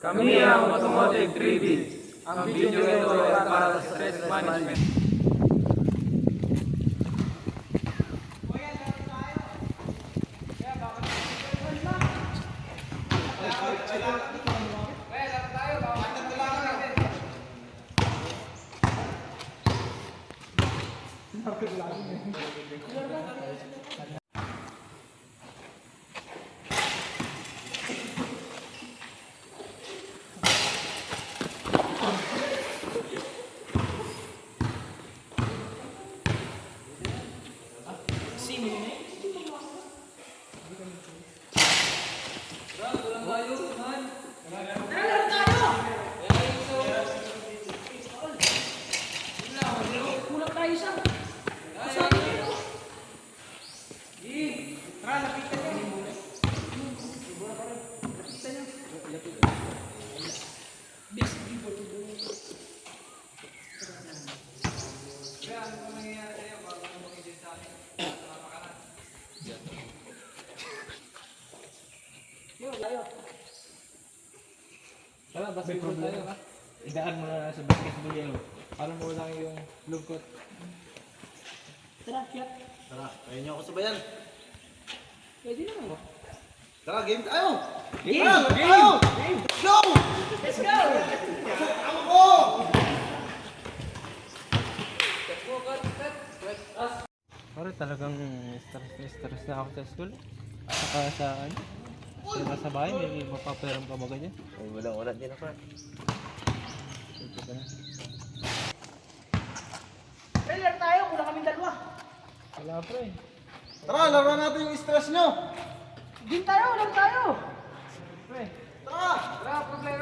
Kami ang Automotive 3D. Ang video nito ay para sa stress management. Tara, basketball tayo ha. Idaan mo na sa basketball yellow. Para mo lang yung lugkot. Tara, shot. Tara, ayaw niyo ako sabayan. Pwede naman. Tara, game tayo! Game! Tara, Game! tayo! Game! Go! Let's go! Ako ko! Pare talagang stress na ako sa school. Saka sa ano? Sa bahay, may mapaperang ka ba ganyan? Ay, wala din ako. Ito ka na. Trailer tayo, kulang kaming dalawa. Wala pre. Tara, laro natin yung stress nyo! Game tayo, laro tayo. Pre. Tara! Tara, problema